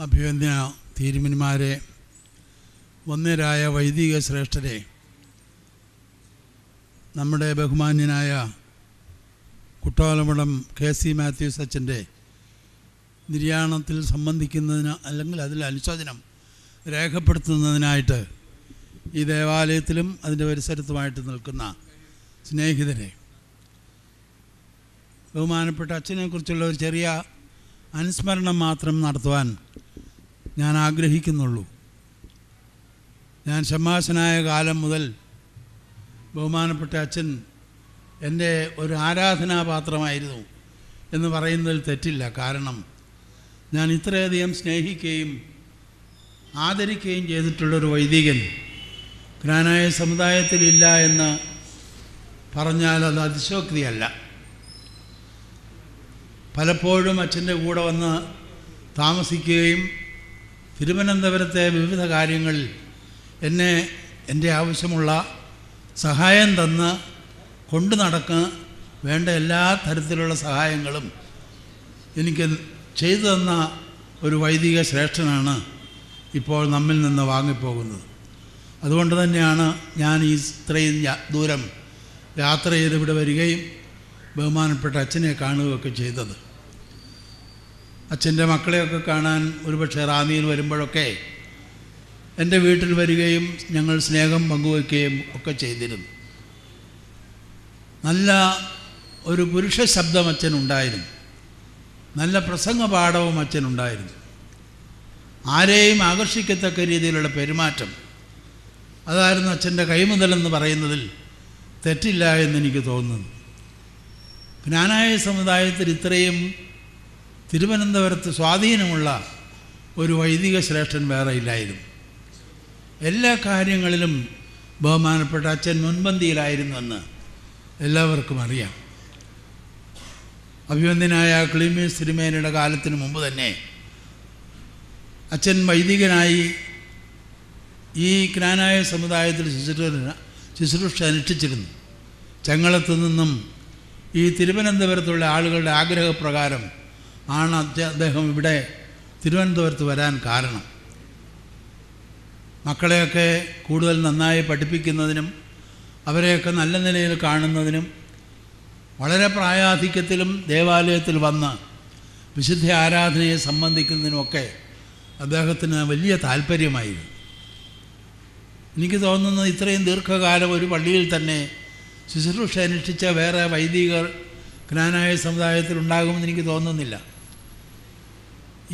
അഭിവന്യ തിരുമേനിമാരെ, വന്ദ്യരായ വൈദിക ശ്രേഷ്ഠരെ, നമ്മുടെ ബഹുമാന്യനായ കുട്ടോലമഠം KC മാത്യൂസ് അച്ഛൻ്റെ നിര്യാണത്തിൽ സംബന്ധിക്കുന്നതിന് അല്ലെങ്കിൽ അതിൽ അനുശോചനം രേഖപ്പെടുത്തുന്നതിനായിട്ട് ഈ ദേവാലയത്തിലും അതിൻ്റെ പരിസരത്തുമായിട്ട് നിൽക്കുന്ന സ്നേഹിതരെ, ബഹുമാനപ്പെട്ട അച്ഛനെക്കുറിച്ചുള്ള ഒരു ചെറിയ അനുസ്മരണം മാത്രം നടത്തുവാൻ ഞാൻ ആഗ്രഹിക്കുന്നുള്ളൂ. ഞാൻ ഷമ്മാശനായ കാലം മുതൽ ബഹുമാനപ്പെട്ട അച്ഛൻ എൻ്റെ ഒരു ആരാധനാപാത്രമായിരുന്നു എന്ന് പറയുന്നതിൽ തെറ്റില്ല. കാരണം ഞാൻ ഇത്രയധികം സ്നേഹിക്കുകയും ആദരിക്കുകയും ചെയ്തിട്ടുള്ളൊരു വൈദികൻ ജ്ഞാനായ സമുദായത്തിലില്ല എന്ന് പറഞ്ഞാൽ അത് അതിശോക്തിയല്ല. പലപ്പോഴും അച്ഛൻ്റെ കൂടെ വന്ന് താമസിക്കുകയും തിരുവനന്തപുരത്തെ വിവിധ കാര്യങ്ങളിൽ എന്നെ എൻ്റെ ആവശ്യമുള്ള സഹായം തന്ന് കൊണ്ടു നടക്കാൻ വേണ്ട എല്ലാ തരത്തിലുള്ള സഹായങ്ങളും എനിക്ക് ചെയ്തു തന്ന ഒരു വൈദിക ശ്രേഷ്ഠനാണ് ഇപ്പോൾ നമ്മിൽ നിന്ന് വാങ്ങിപ്പോകുന്നത്. അതുകൊണ്ട് തന്നെയാണ് ഞാൻ ഇത്രയും ദൂരം യാത്ര ചെയ്ത് ഇവിടെ വരികയും ബഹുമാനപ്പെട്ട അച്ഛനെ കാണുകയൊക്കെ ചെയ്തത്. അച്ഛൻ്റെ മക്കളെയൊക്കെ കാണാൻ ഒരുപക്ഷെ റാന്നിയിൽ വരുമ്പോഴൊക്കെ എൻ്റെ വീട്ടിൽ വരികയും ഞങ്ങൾ സ്നേഹം പങ്കുവയ്ക്കുകയും ഒക്കെ ചെയ്തിരുന്നു. നല്ല ഒരു പുരുഷ ശബ്ദം അച്ഛനുണ്ടായിരുന്നു. നല്ല പ്രസംഗ പാഠവും അച്ഛനുണ്ടായിരുന്നു. ആരെയും ആകർഷിക്കത്തക്ക രീതിയിലുള്ള പെരുമാറ്റം, അതായിരുന്നു അച്ഛൻ്റെ കൈമുതലെന്ന് പറയുന്നതിൽ തെറ്റില്ല എന്നെനിക്ക് തോന്നുന്നു. ജ്ഞാനായ സമുദായത്തിൽ ഇത്രയും തിരുവനന്തപുരത്ത് സ്വാധീനമുള്ള ഒരു വൈദിക ശ്രേഷ്ഠൻ വേറെ ഇല്ലായിരുന്നു. എല്ലാ കാര്യങ്ങളിലും ബഹുമാനപ്പെട്ട അച്ഛൻ മുൻപന്തിയിലായിരുന്നുവെന്ന് എല്ലാവർക്കും അറിയാം. അഭിവന്ദ്യനായ ക്ലീമീസ് തിരുമേനിയുടെ കാലത്തിന് മുമ്പ് തന്നെ അച്ഛൻ വൈദികനായി ഈ ജ്ഞാനായ സമുദായത്തിൽ ശുശ്രൂഷ അനുഷ്ഠിച്ചിരുന്നു. ചെങ്ങളത്തു നിന്നും ഈ തിരുവനന്തപുരത്തുള്ള ആളുകളുടെ ആഗ്രഹപ്രകാരം ആണ് അദ്ദേഹം ഇവിടെ തിരുവനന്തപുരത്ത് വരാൻ കാരണം. മക്കളെയൊക്കെ കൂടുതൽ നന്നായി പഠിപ്പിക്കുന്നതിനും അവരെയൊക്കെ നല്ല നിലയിൽ കാണുന്നതിനും വളരെ പ്രായാധിക്യത്തിലും ദേവാലയത്തിൽ വന്ന് വിശുദ്ധ ആരാധനയെ സംബന്ധിക്കുന്നതിനുമൊക്കെ അദ്ദേഹത്തിന് വലിയ താല്പര്യമായിരുന്നു. എനിക്ക് തോന്നുന്നത് ഇത്രയും ദീർഘകാലം ഒരു പള്ളിയിൽ തന്നെ ശുശ്രൂഷ അനുഷ്ഠിച്ച വേറെ വൈദികർ ജ്ഞാനായ സമുദായത്തിൽ ഉണ്ടാകുമെന്ന് എനിക്ക് തോന്നുന്നില്ല.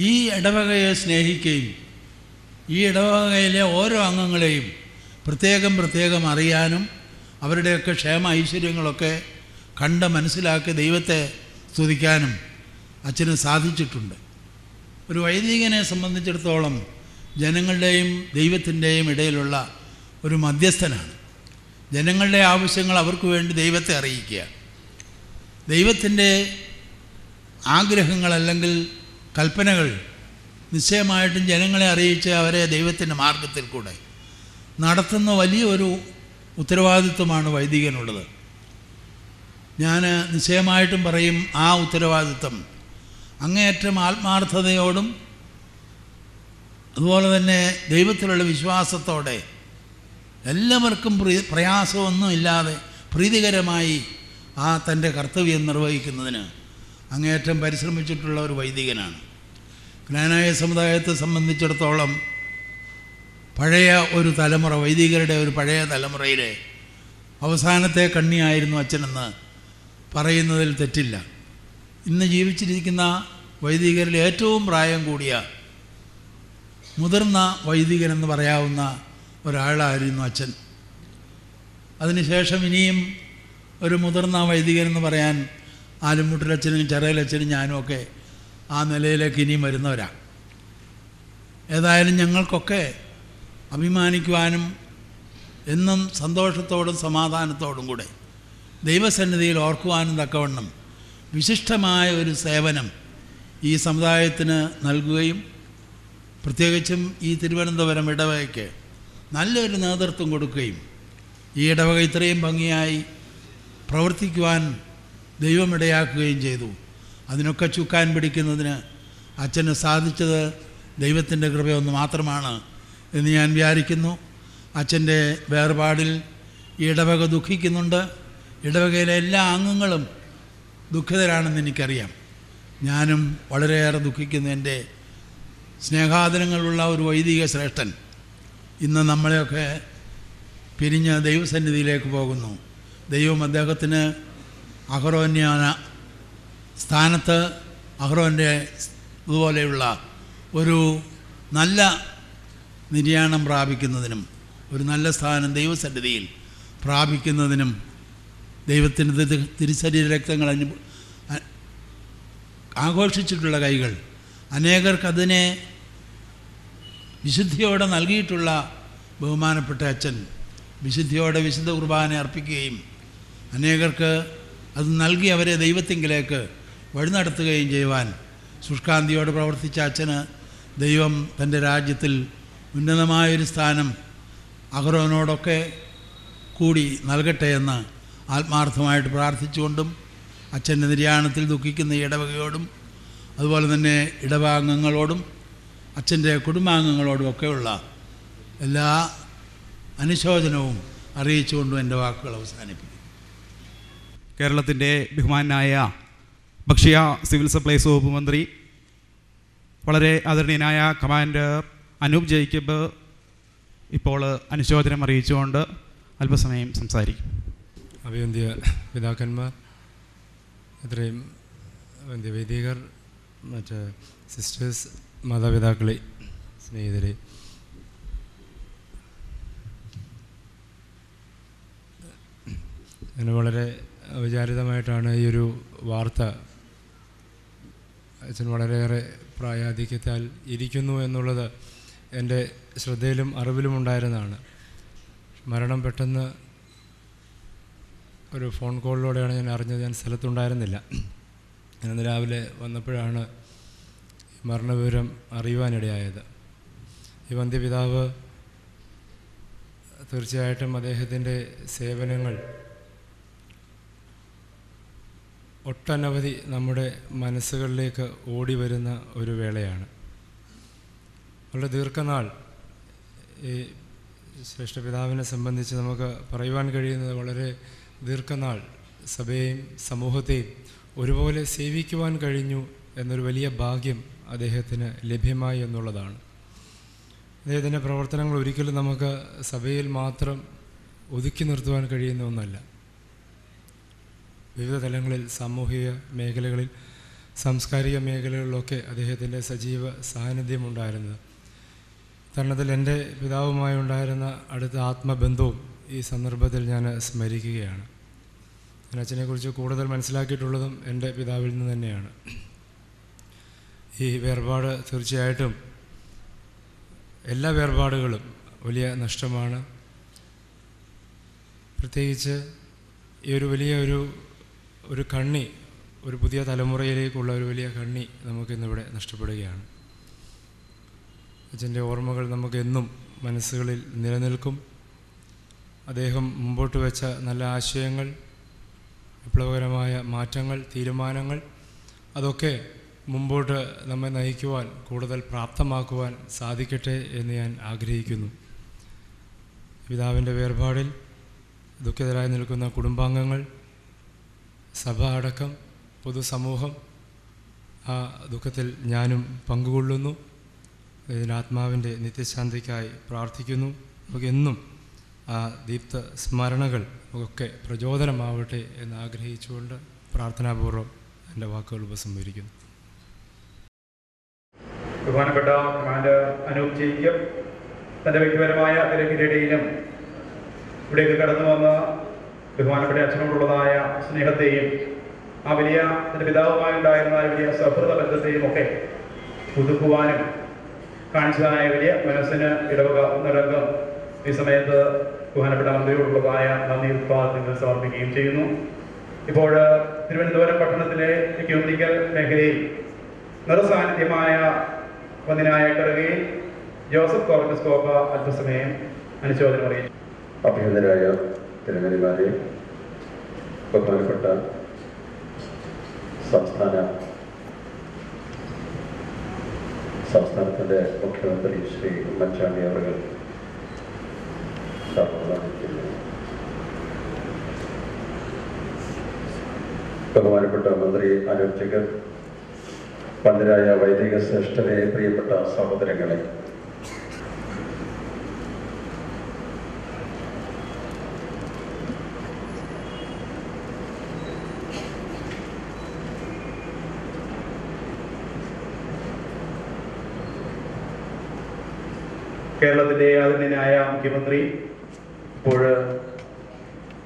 ഈ ഇടവകയെ സ്നേഹിക്കുകയും ഈ ഇടവകയിലെ ഓരോ അംഗങ്ങളെയും പ്രത്യേകം അറിയാനും അവരുടെയൊക്കെ ക്ഷേമ ഐശ്വര്യങ്ങളൊക്കെ കണ്ട് മനസ്സിലാക്കി ദൈവത്തെ സ്തുതിക്കാനും അച്ഛന് സാധിച്ചിട്ടുണ്ട്. ഒരു വൈദികനെ സംബന്ധിച്ചിടത്തോളം ജനങ്ങളുടെയും ദൈവത്തിൻ്റെയും ഇടയിലുള്ള ഒരു മധ്യസ്ഥനാണ്. ജനങ്ങളുടെ ആവശ്യങ്ങൾ അവർക്ക് വേണ്ടി ദൈവത്തെ അറിയിക്കുക, ദൈവത്തിൻ്റെ ആഗ്രഹങ്ങൾ അല്ലെങ്കിൽ കൽപ്പനകൾ നിശ്ചയമായിട്ടും ജനങ്ങളെ അറിയിച്ച് അവരെ ദൈവത്തിൻ്റെ മാർഗത്തിൽ കൂടെ നടത്തുന്ന വലിയൊരു ഉത്തരവാദിത്വമാണ് വൈദികനുള്ളത്. ഞാൻ നിശ്ചയമായിട്ടും പറയും, ആ ഉത്തരവാദിത്വം അങ്ങേയറ്റം ആത്മാർത്ഥതയോടും അതുപോലെ തന്നെ ദൈവത്തിലുള്ള വിശ്വാസത്തോടെ എല്ലാവർക്കും പ്രയാസമൊന്നും ഇല്ലാതെ പ്രീതികരമായി ആ തൻ്റെ കർത്തവ്യം നിർവഹിക്കുന്നതിന് അങ്ങേയറ്റം പരിശ്രമിച്ചിട്ടുള്ള ഒരു വൈദികനാണ്. ജ്ഞാനായ സമുദായത്തെ സംബന്ധിച്ചിടത്തോളം പഴയ ഒരു തലമുറ, വൈദികരുടെ ഒരു പഴയ തലമുറയിലെ അവസാനത്തെ കണ്ണിയായിരുന്നു അച്ഛനെന്ന് പറയുന്നതിൽ തെറ്റില്ല. ഇന്ന് ജീവിച്ചിരിക്കുന്ന വൈദികരിൽ ഏറ്റവും പ്രായം കൂടിയ മുതിർന്ന വൈദികനെന്ന് പറയാവുന്ന ഒരാളായിരുന്നു അച്ഛൻ. അതിനുശേഷം ഇനിയും ഒരു മുതിർന്ന വൈദികനെന്ന് പറയാൻ ആലുംമുട്ടിലച്ഛനും ചെറയിലച്ഛനും ഞാനുമൊക്കെ ആ നിലയിലേക്ക് ഇനിയും വരുന്നവരാണ്. ഏതായാലും ഞങ്ങൾക്കൊക്കെ അഭിമാനിക്കുവാനും എന്നും സന്തോഷത്തോടും സമാധാനത്തോടും കൂടെ ദൈവസന്നിധിയിൽ ഓർക്കുവാനും തക്കവണ്ണം വിശിഷ്ടമായ ഒരു സേവനം ഈ സമുദായത്തിന് നൽകുകയും പ്രത്യേകിച്ചും ഈ തിരുവനന്തപുരം ഇടവകയ്ക്ക് നല്ലൊരു നേതൃത്വം കൊടുക്കുകയും ഈ ഇടവക ഇത്രയും ഭംഗിയായി പ്രവർത്തിക്കുവാൻ ദൈവമിടയാക്കുകയും ചെയ്തു. അതിനൊക്കെ ചുക്കാൻ പിടിക്കുന്നതിന് അച്ഛന് സാധിച്ചത് ദൈവത്തിൻ്റെ കൃപയൊന്ന് മാത്രമാണ് എന്ന് ഞാൻ വിചാരിക്കുന്നു. അച്ഛൻ്റെ വേർപാടിൽ ഇടവക ദുഃഖിക്കുന്നുണ്ട്. ഇടവകയിലെ എല്ലാ അംഗങ്ങളും ദുഃഖിതരാണെന്ന് എനിക്കറിയാം. ഞാനും വളരെയേറെ ദുഃഖിക്കുന്നു. എൻ്റെ സ്നേഹാദരങ്ങളുള്ള ഒരു വൈദിക ശ്രേഷ്ഠൻ ഇന്ന് നമ്മളെയൊക്കെ പിരിഞ്ഞ് ദൈവസന്നിധിയിലേക്ക് പോകുന്നു. ദൈവം അദ്ദേഹത്തിന് അഹരോന്യ സ്ഥാനത്ത് അഹരോൻ്റെ ഇതുപോലെയുള്ള ഒരു നല്ല നിര്യാണം പ്രാപിക്കുന്നതിനും ഒരു നല്ല സ്ഥാനം ദൈവസന്നിധിയിൽ പ്രാപിക്കുന്നതിനും ദൈവത്തിൻ്റെ തിരുശരീര രക്തങ്ങൾ ആഘോഷിച്ചിട്ടുള്ള കൈകൾ അനേകർക്ക് അതിനെ വിശുദ്ധിയോടെ നൽകിയിട്ടുള്ള ബഹുമാനപ്പെട്ട അച്ഛൻ വിശുദ്ധിയോടെ വിശുദ്ധ കുർബാന അർപ്പിക്കുകയും അനേകർക്ക് അത് നൽകി അവരെ ദൈവത്തിങ്കിലേക്ക് വഴി നടത്തുകയും ചെയ്യുവാൻ ശുഷ്കാന്തിയോട് പ്രവർത്തിച്ച അച്ഛന് ദൈവം തൻ്റെ രാജ്യത്തിൽ ഉന്നതമായൊരു സ്ഥാനം അഹരോനോടൊക്കെ കൂടി നൽകട്ടെ എന്ന് ആത്മാർത്ഥമായിട്ട് പ്രാർത്ഥിച്ചുകൊണ്ടും അച്ഛൻ്റെ നിര്യാണത്തിൽ ദുഃഖിക്കുന്ന ഇടവകയോടും അതുപോലെ തന്നെ ഇടവകാംഗങ്ങളോടും അച്ഛൻ്റെ കുടുംബാംഗങ്ങളോടും ഒക്കെയുള്ള എല്ലാ അനുശോചനവും അറിയിച്ചുകൊണ്ടും എൻ്റെ വാക്കുകൾ അവസാനിപ്പിക്കും. കേരളത്തിൻ്റെ ബഹുമാനായ ഭക്ഷ്യ സിവിൽ സപ്ലൈസ് വകുപ്പ് മന്ത്രി, വളരെ ആദരണീയനായ കമാൻഡർ അനൂപ് ജേക്കബ് ഇപ്പോൾ അനുശോചനം അറിയിച്ചുകൊണ്ട് അല്പസമയം സംസാരിക്കും. അഭിവന്ദ്യ പിതാക്കന്മാർ, ഇത്രയും വൈദികർ, മറ്റ് സിസ്റ്റേഴ്സ്, മാതാപിതാക്കളെ, സ്നേഹിതരെ, അങ്ങനെ വളരെ വിചാരിതമായിട്ടാണ് ഈ ഒരു വാർത്ത അച്ഛൻ വളരെയേറെ പ്രായാധിക്യത്താൽ ഇരിക്കുന്നു എന്നുള്ളത് എൻ്റെ ശ്രദ്ധയിലും അറിവിലും ഉണ്ടായിരുന്നതാണ്. മരണം പെട്ടെന്ന് ഒരു ഫോൺ കോളിലൂടെയാണ് ഞാൻ അറിഞ്ഞത്. ഞാൻ സ്ഥലത്തുണ്ടായിരുന്നില്ല. ഞാനന്ന് രാവിലെ വന്നപ്പോഴാണ് മരണവിവരം അറിയുവാനിടയായത്. ഈ വന്ധ്യപിതാവ് തീർച്ചയായിട്ടും അദ്ദേഹത്തിൻ്റെ സേവനങ്ങൾ ഒട്ടനവധി നമ്മുടെ മനസ്സുകളിലേക്ക് ഓടി വരുന്ന ഒരു വേളയാണ്. വളരെ ദീർഘനാൾ ഈ ശ്രേഷ്ഠ പിതാവിനെ സംബന്ധിച്ച് നമുക്ക് പറയുവാൻ കഴിയുന്നത് വളരെ ദീർഘനാൾ സഭയെയും സമൂഹത്തെയും ഒരുപോലെ സേവിക്കുവാൻ കഴിഞ്ഞു എന്നൊരു വലിയ ഭാഗ്യം അദ്ദേഹത്തിന് ലഭ്യമായി എന്നുള്ളതാണ്. അദ്ദേഹത്തിൻ്റെ പ്രവർത്തനങ്ങൾ ഒരിക്കലും നമുക്ക് സഭയിൽ മാത്രം ഒതുക്കി നിർത്തുവാൻ കഴിയുന്ന ഒന്നല്ല. വിവിധ തലങ്ങളിൽ, സാമൂഹിക മേഖലകളിൽ, സാംസ്കാരിക മേഖലകളിലൊക്കെ അദ്ദേഹത്തിൻ്റെ സജീവ സാന്നിധ്യമുണ്ടായിരുന്നത്. തരണത്തിൽ എൻ്റെ പിതാവുമായി ഉണ്ടായിരുന്ന അടുത്ത ആത്മബന്ധവും ഈ സന്ദർഭത്തിൽ ഞാൻ സ്മരിക്കുകയാണ്. ഞാൻ അച്ഛനെക്കുറിച്ച് കൂടുതൽ മനസ്സിലാക്കിയിട്ടുള്ളതും എൻ്റെ പിതാവിൽ നിന്ന് തന്നെയാണ്. ഈ വേർപാട് തീർച്ചയായിട്ടും എല്ലാ വേർപാടുകളും വലിയ നഷ്ടമാണ്. പ്രത്യേകിച്ച് ഈ ഒരു വലിയ ഒരു കണ്ണി, ഒരു പുതിയ തലമുറയിലേക്കുള്ള ഒരു വലിയ കണ്ണി നമുക്കിന്നിവിടെ നഷ്ടപ്പെടുകയാണ്. അച്ഛൻ്റെ ഓർമ്മകൾ നമുക്കെന്നും മനസ്സുകളിൽ നിലനിൽക്കും. അദ്ദേഹം മുമ്പോട്ട് വെച്ച നല്ല ആശയങ്ങൾ, വിപ്ലവകരമായ മാറ്റങ്ങൾ, തീരുമാനങ്ങൾ, അതൊക്കെ മുമ്പോട്ട് നമ്മെ നയിക്കുവാൻ, കൂടുതൽ പ്രാപ്തമാക്കുവാൻ സാധിക്കട്ടെ എന്ന് ഞാൻ ആഗ്രഹിക്കുന്നു. പിതാവിൻ്റെ വേർപാടിൽ ദുഃഖിതരായി നിൽക്കുന്ന കുടുംബാംഗങ്ങൾ, സഭ അടക്കം പൊതുസമൂഹം ആ ദുഃഖത്തിൽ ഞാനും പങ്കുകൊള്ളുന്നു. ഇതിൻ്റെ ആത്മാവിൻ്റെ നിത്യശാന്തിക്കായി പ്രാർത്ഥിക്കുന്നു. നമുക്കെന്നും ആ ദീപ്ത സ്മരണകൾ ഒക്കെ പ്രചോദനമാവട്ടെ എന്ന് ആഗ്രഹിച്ചുകൊണ്ട് പ്രാർത്ഥനാപൂർവ്വം എൻ്റെ വാക്കുകൾ ഉപസംഹരിക്കുന്നു. ബഹുമാനപ്പെട്ട കമാൻഡർ അനൂപ് ജേക്കബ് തൻ്റെ വ്യക്തിപരമായ തിരക്കിനിടയിലും ഇവിടേക്ക് കടന്നു വന്ന ബഹുമാനപ്പെട്ട അച്ഛനോടുള്ളതായ സ്നേഹത്തെയും ആ വലിയ തൻ്റെ പിതാവുമായി ഉണ്ടായിരുന്ന വലിയ സൗഹൃദ ബന്ധത്തെയും ഒക്കെ പുതുക്കുവാനും കാണിച്ചതായ വലിയ മനസ്സിന് ഇടവക ഒന്നടങ്കം ഈ സമയത്ത് ബഹുമാനപ്പെട്ട മന്ത്രിയോടുള്ളതായ നന്ദി ഉത്പാദനങ്ങൾ സമർപ്പിക്കുകയും ചെയ്യുന്നു. ഇപ്പോൾ തിരുവനന്തപുരം പട്ടണത്തിലെ ക്യൂണിക്കൽ മേഖലയിൽ നിറസാന്നിധ്യമായ വന്ദനായ കറുകയിൽ ജോസഫ് കോർക്കസ് കോപ്പ അല്പസമയം അനുശോചനം അറിയിച്ചു. അഭിനന്ദരായ തിരുമേനിമാരെ, ബഹുമാനപ്പെട്ട സംസ്ഥാന സംസ്ഥാനത്തിൻ്റെ മുഖ്യമന്ത്രി ശ്രീ ഉമ്മൻചാണ്ടി അവർ ബഹുമാനപ്പെട്ട മന്ത്രി അനൂപ് ജേക്കബ്, പണ്ഡിതരായ വൈദിക ശ്രേഷ്ഠരെ, പ്രിയപ്പെട്ട സഹോദരങ്ങളെ, കേരളത്തിൻ്റെ ആദരണീയനായ മുഖ്യമന്ത്രി ഇപ്പോൾ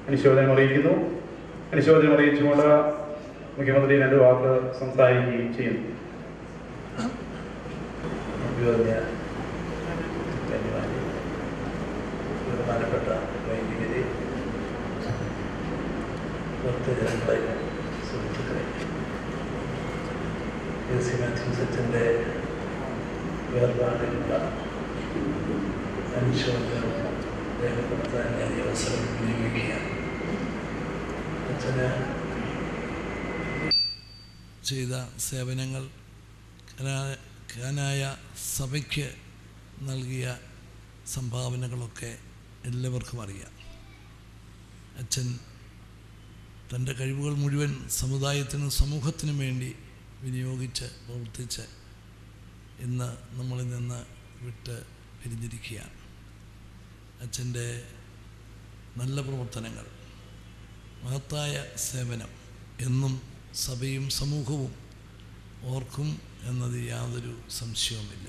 അനുശോചനം അറിയിക്കുന്നു. അനുശോചനം അറിയിച്ചുകൊണ്ട് മുഖ്യമന്ത്രി 2 വാക്ക് സംസാരിക്കുകയും ചെയ്യുന്നു. ബഹുമാനപ്പെട്ട വൈദികരെ, ഭക്തജനങ്ങളെ, സുഹൃത്തുക്കളെ, സി മാത്യൂസ് അച്ഛൻ്റെ വേർപാടിലുള്ള അനുശോചനം രേഖപ്പെടുത്താൻ ഞാൻ ഈ അവസരം വിനിയോഗിക്കുകയാണ്. അച്ഛന് ചെയ്ത സേവനങ്ങൾ, കാനായ സഭയ്ക്ക് നൽകിയ സംഭാവനകളൊക്കെ എല്ലാവർക്കും അറിയാം. അച്ഛൻ തൻ്റെ കഴിവുകൾ മുഴുവൻ സമുദായത്തിനും സമൂഹത്തിനും വേണ്ടി വിനിയോഗിച്ച് പ്രവർത്തിച്ച് ഇന്ന് നമ്മളിൽ നിന്ന് വിട്ട് പിരിഞ്ഞിരിക്കുകയാണ്. അച്ഛൻ്റെ നല്ല പ്രവർത്തനങ്ങൾ, മഹത്തായ സേവനം എന്നും സഭയും സമൂഹവും ഓർക്കും എന്നത് യാതൊരു സംശയവുമില്ല.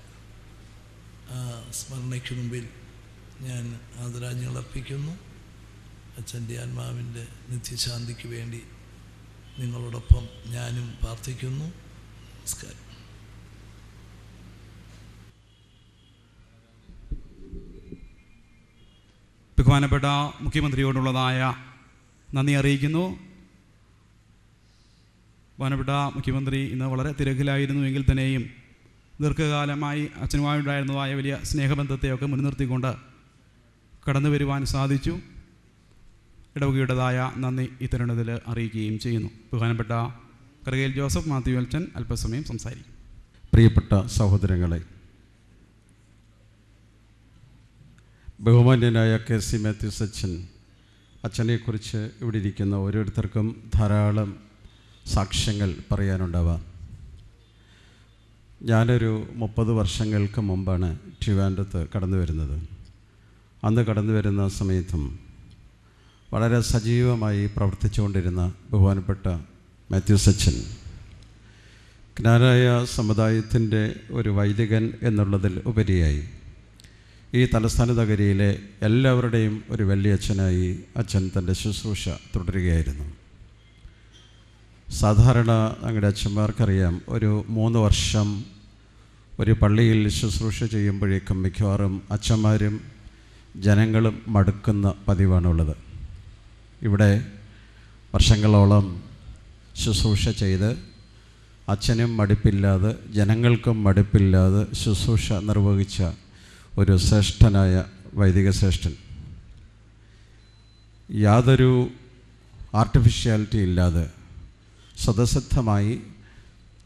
ആ സ്മരണയ്ക്ക് മുമ്പിൽ ഞാൻ ആദരാഞ്ജലികൾ അർപ്പിക്കുന്നു. അച്ഛൻ്റെ ആത്മാവിൻ്റെ നിത്യശാന്തിക്ക് വേണ്ടി നിങ്ങളോടൊപ്പം ഞാനും പ്രാർത്ഥിക്കുന്നു. നമസ്കാരം. ബഹുമാനപ്പെട്ട മുഖ്യമന്ത്രിയോടുള്ളതായ നന്ദി അറിയിക്കുന്നു. ബഹുമാനപ്പെട്ട മുഖ്യമന്ത്രി ഇന്ന് വളരെ തിരക്കിലായിരുന്നു എങ്കിൽ തന്നെയും ദീർഘകാലമായി അച്ഛനുമായുണ്ടായിരുന്നതായ വലിയ സ്നേഹബന്ധത്തെയൊക്കെ മുൻനിർത്തിക്കൊണ്ട് കടന്നു വരുവാൻ സാധിച്ചു. ഇടവകയുടേതായ നന്ദി ഇത്തരുണത്തിൽ അറിയിക്കുകയും ചെയ്യുന്നു. ബഹുമാനപ്പെട്ട കറുകയിൽ ജോസഫ് മാത്യു അച്ഛൻ അല്പസമയം സംസാരിക്കും. പ്രിയപ്പെട്ട സഹോദരങ്ങളെ, ബഹുമാന്യനായ കെ.സി. മാത്യൂസ് അച്ഛനെക്കുറിച്ച് ഇവിടെ ഇരിക്കുന്ന ഓരോരുത്തർക്കും ധാരാളം സാക്ഷ്യങ്ങൾ പറയാനുണ്ടാവാം. ഞാനൊരു 30 വർഷങ്ങൾക്ക് മുമ്പാണ് ട്രിവാൻഡ്രത്ത് കടന്നു വരുന്നത്. അന്ന് കടന്നു വരുന്ന സമയത്തും വളരെ സജീവമായി പ്രവർത്തിച്ചുകൊണ്ടിരുന്ന ബഹുമാനപ്പെട്ട മാത്യൂസ് അച്ഛൻ ജ്ഞാനായ സമുദായത്തിൻ്റെ ഒരു വൈദികൻ എന്നുള്ളതിൽ ഉപരിയായി ഈ തലസ്ഥാന നഗരിയിലെ എല്ലാവരുടെയും ഒരു വലിയച്ഛനായി അച്ഛൻ തൻ്റെ ശുശ്രൂഷ തുടരുകയായിരുന്നു. സാധാരണ ഞങ്ങളുടെ അച്ഛന്മാർക്കറിയാം, ഒരു 3 വർഷം ഒരു പള്ളിയിൽ ശുശ്രൂഷ ചെയ്യുമ്പോഴേക്കും മിക്കവാറും അച്ഛന്മാരും ജനങ്ങളും മടുക്കുന്ന പതിവാണുള്ളത്. ഇവിടെ വർഷങ്ങളോളം ശുശ്രൂഷ ചെയ്ത് അച്ഛനും മടുപ്പില്ലാതെ ജനങ്ങൾക്കും മടുപ്പില്ലാതെ ശുശ്രൂഷ നിർവഹിച്ച ഒരു ശ്രേഷ്ഠനായ വൈദിക ശ്രേഷ്ഠൻ, യാതൊരു ആർട്ടിഫിഷ്യാലിറ്റി ഇല്ലാതെ സ്വതസിദ്ധമായി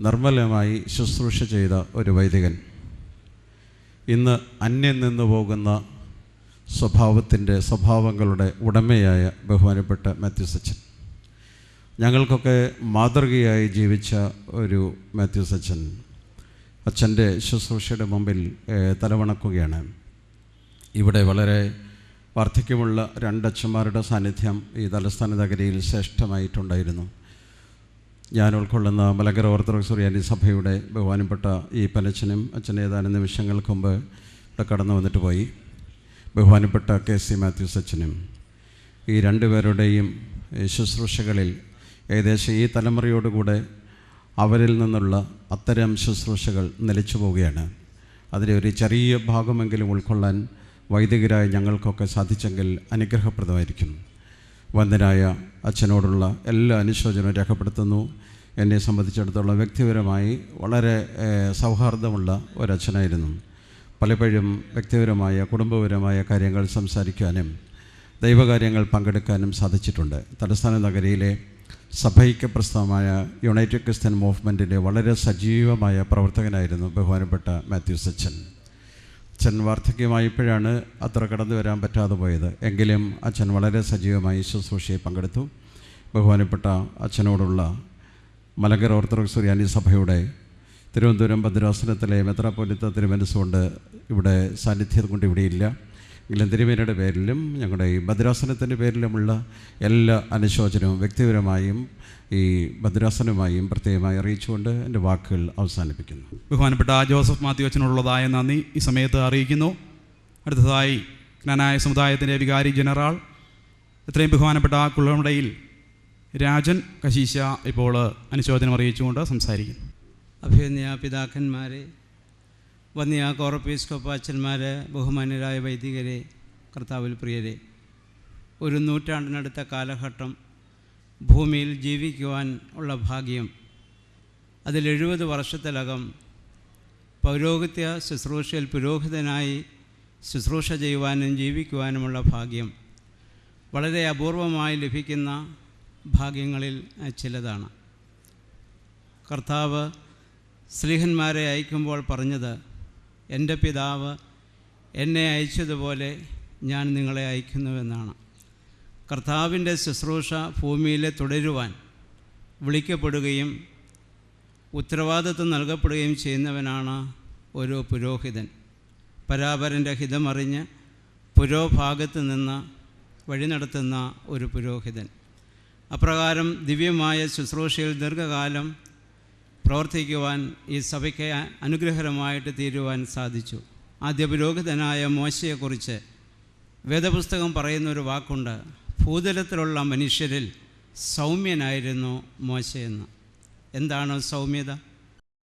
നിർമ്മലമായി ശുശ്രൂഷ ചെയ്ത ഒരു വൈദികൻ ഇന്ന് അന്യം നിന്നു പോകുന്ന സ്വഭാവങ്ങളുടെ ഉടമയായ ബഹുമാനപ്പെട്ട മാത്യൂസ് അച്ഛൻ, ഞങ്ങൾക്കൊക്കെ മാതൃകയായി ജീവിച്ച ഒരു മാത്യൂസ് അച്ഛൻ്റെ ശുശ്രൂഷയുടെ മുമ്പിൽ തലവണക്കുകയാണ്. ഇവിടെ വളരെ വാർദ്ധക്യമുള്ള 2 അച്ഛന്മാരുടെ സാന്നിധ്യം ഈ തലസ്ഥാന നഗരിയിൽ ശ്രേഷ്ഠമായിട്ടുണ്ടായിരുന്നു. ഞാൻ ഉൾക്കൊള്ളുന്ന മലങ്കര ഓർത്തഡോക്സ് സുറിയാനി സഭയുടെ ബഹുമാനപ്പെട്ട ഈ പനച്ചനും അച്ഛൻ ഏതാനും നിമിഷങ്ങൾക്ക് മുമ്പ് ഇവിടെ കടന്നു വന്നിട്ട് പോയി. ബഹുമാനപ്പെട്ട കെ.സി. മാത്യൂസ് അച്ഛനും ഈ 2 പേരുടെയും ശുശ്രൂഷകളിൽ ഏകദേശം ഈ തലമുറയോടുകൂടെ അവരിൽ നിന്നുള്ള അത്തരം ശുശ്രൂഷകൾ നിലച്ചു പോവുകയാണ്. അതിലെ ഒരു ചെറിയ ഭാഗമെങ്കിലും ഉൾക്കൊള്ളാൻ വൈദികരായ ഞങ്ങൾക്കൊക്കെ സാധിച്ചെങ്കിൽ അനുഗ്രഹപ്രദമായിരിക്കും. വന്ദനായ അച്ഛനോടുള്ള എല്ലാ അനുശോചനവും രേഖപ്പെടുത്തുന്നു. എന്നെ സംബന്ധിച്ചിടത്തോളം വ്യക്തിപരമായി വളരെ സൗഹാർദ്ദമുള്ള ഒരച്ഛനായിരുന്നു. പലപ്പോഴും വ്യക്തിപരമായ കുടുംബപരമായ കാര്യങ്ങൾ സംസാരിക്കാനും ദൈവകാര്യങ്ങൾ പങ്കെടുക്കാനും സാധിച്ചിട്ടുണ്ട്. തലസ്ഥാന നഗരിയിലെ സഭൈക്യ പ്രസ്ഥാനമായ യുണൈറ്റഡ് ക്രിസ്ത്യൻ മൂവ്മെൻറ്റിൻ്റെ വളരെ സജീവമായ പ്രവർത്തകനായിരുന്നു ബഹുമാനപ്പെട്ട മാത്യൂസ് അച്ഛൻ. അച്ഛൻ വാർദ്ധക്യമായപ്പോഴാണ് അത്ര കടന്നു വരാൻ പറ്റാതെ പോയത്. എങ്കിലും അച്ഛൻ വളരെ സജീവമായി ശുശ്രൂഷയിൽ പങ്കെടുത്തു. ബഹുമാനപ്പെട്ട അച്ഛനോടുള്ള മലങ്കര ഓർത്തഡോക്സ് സുറിയാനി സഭയുടെ തിരുവനന്തപുരം ഭദ്രാസനത്തിലെ മെത്രാപ്പൊലീത്ത തിരുമനസ്സുകൊണ്ട് ഇവിടെ സാന്നിധ്യം കൊണ്ട് ഇവിടെയില്ല. എങ്കിലും തിരുമേനിയുടെ പേരിലും ഞങ്ങളുടെ ഈ ഭദ്രാസനത്തിൻ്റെ പേരിലുമുള്ള എല്ലാ അനുശോചനവും വ്യക്തിപരമായും ഈ ഭദ്രാസനവുമായും പ്രത്യേകമായി അറിയിച്ചുകൊണ്ട് എൻ്റെ വാക്കുകൾ അവസാനിപ്പിക്കുന്നു. ബഹുമാനപ്പെട്ട ജോസഫ് മാത്യു അച്ഛനുള്ളതായ നന്ദി ഈ സമയത്ത് അറിയിക്കുന്നു. അടുത്തതായി ജ്ഞാനായ സമുദായത്തിൻ്റെ വികാരി ജനറൽ ഇത്രയും ബഹുമാനപ്പെട്ട കുളമുടയിൽ രാജൻ കശീശ ഇപ്പോൾ അനുശോചനം അറിയിച്ചുകൊണ്ട് സംസാരിക്കുന്നു. അഭിനന്ദ പിതാക്കന്മാരെ, വന്യ കോറപ്പീസ്കോപ്പ അച്ഛന്മാരെ, ബഹുമാന്യരായ വൈദികരെ, കർത്താവിൽ പ്രിയരെ, ഒരു നൂറ്റാണ്ടിനടുത്ത കാലഘട്ടം ഭൂമിയിൽ ജീവിക്കുവാൻ ഉള്ള ഭാഗ്യം, അതിൽ 70 വർഷത്തിലകം പൗരോഹിത്യ ശുശ്രൂഷയിൽ പുരോഹിതനായി ശുശ്രൂഷ ചെയ്യുവാനും ജീവിക്കുവാനുമുള്ള ഭാഗ്യം വളരെ അപൂർവമായി ലഭിക്കുന്ന ഭാഗ്യങ്ങളിൽ ചിലതാണ്. കർത്താവ് സ്ലീഹന്മാരെ അയക്കുമ്പോൾ പറഞ്ഞത്, എൻ്റെ പിതാവ് എന്നെ അയച്ചതുപോലെ ഞാൻ നിങ്ങളെ അയക്കുന്നുവെന്നാണ്. കർത്താവിൻ്റെ ശുശ്രൂഷ ഭൂമിയിൽ തുടരുവാൻ വിളിക്കപ്പെടുകയും ഉത്തരവാദിത്വം നൽകപ്പെടുകയും ചെയ്യുന്നവനാണ് ഒരു പുരോഹിതൻ. പരാപരൻ്റെ ഹിതമറിഞ്ഞ് പുരോഭാഗത്ത് നിന്ന് വഴി നടത്തുന്ന ഒരു പുരോഹിതൻ. അപ്രകാരം ദിവ്യമായ ശുശ്രൂഷയിൽ ദീർഘകാലം പ്രവർത്തിക്കുവാൻ ഈ സഭയ്ക്ക് അനുഗ്രഹകരമായിട്ട് തീരുവാൻ സാധിച്ചു. ആദ്യ പുരോഹിതനായ മോശയെക്കുറിച്ച് വേദപുസ്തകം പറയുന്നൊരു വാക്കുണ്ട്, ഭൂതലത്തിലുള്ള മനുഷ്യരിൽ സൗമ്യനായിരുന്നു മോശയെന്ന്. എന്താണ് സൗമ്യത?